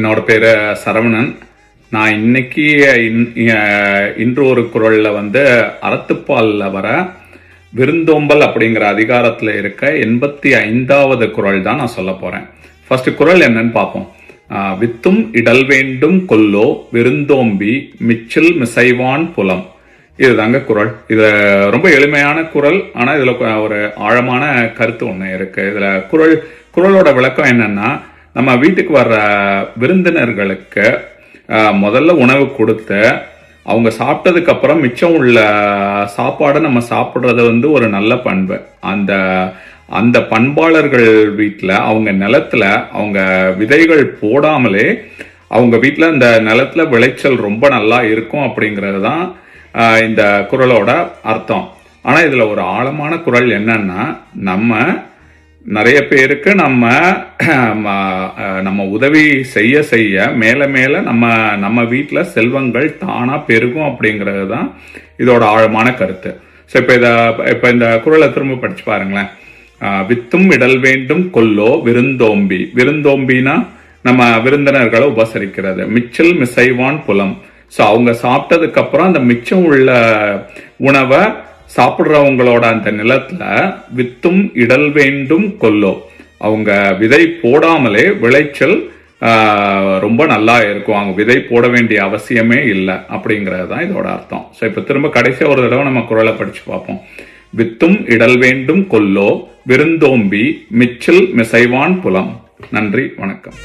என்னோட பேரு சரவணன். நான் இன்னைக்கு இன்று ஒரு குறள்ல அறத்துப்பால்ல வர விருந்தோம்பல் அப்படிங்கிற அதிகாரத்துல இருக்க 85வது குறள் தான் நான் சொல்ல போறேன். ஃபர்ஸ்ட் குறள் என்னன்னு பார்ப்போம். வித்தும் இடல் வேண்டும் கொல்லோ விருந்தோம்பி மிச்சில் மிசைவான் புலம். இதுதாங்க குறள். இது ரொம்ப எளிமையான குறள், ஆனா இதுல ஒரு ஆழமான கருத்து ஒண்ணு இருக்கு. இதுல குறளோட விளக்கம் என்னன்னா, நம்ம வீட்டுக்கு வர்ற விருந்தினர்களுக்கு முதல்ல உணவு கொடுத்து அவங்க சாப்பிட்டதுக்கு அப்புறம் மிச்சம் உள்ள சாப்பாடை நம்ம சாப்பிட்றது ஒரு நல்ல பண்பு. அந்த பண்பாளர்கள் வீட்டில் அவங்க நிலத்துல அவங்க விதைகள் போடாமலே அவங்க வீட்டில் அந்த நிலத்துல விளைச்சல் ரொம்ப நல்லா இருக்கும் அப்படிங்கிறது தான் இந்த குறளோட அர்த்தம். ஆனா இதுல ஒரு ஆழமான குறள் என்னன்னா, நம்ம நிறைய பேருக்கு நம்ம உதவி செய்ய செய்ய மேல மேல நம்ம வீட்டுல செல்வங்கள் தானா பெருகும் அப்படிங்கிறது தான் இதோட ஆழமான கருத்து. ஸோ இப்ப இந்த குறளை திரும்ப படிச்சு பாருங்களேன். வித்தும் இடல் வேண்டும் கொல்லோ விருந்தோம்பி. விருந்தோம்பினா நம்ம விருந்தினர்களை உபசரிக்கிறது. மிச்சல் மிசைவான் புலம். ஸோ அவங்க சாப்பிட்டதுக்கு அப்புறம் அந்த மிச்சம் உள்ள உணவை சாப்பிட்றவங்களோட அந்த நிலத்துல வித்தும் இடல் வேண்டும் கொல்லோ, அவங்க விதை போடாமலே விளைச்சல் ரொம்ப நல்லா இருக்கும். அவங்க விதை போட வேண்டிய அவசியமே இல்லை அப்படிங்கிறது தான் இதோட அர்த்தம். ஸோ இப்போ திரும்ப கடைசியா ஒரு தடவை நம்ம குறளை படிச்சு பார்ப்போம். வித்தும் இடல் வேண்டும் கொல்லோ விருந்தோம்பி மிச்சில் மிசைவான் புலம். நன்றி, வணக்கம்.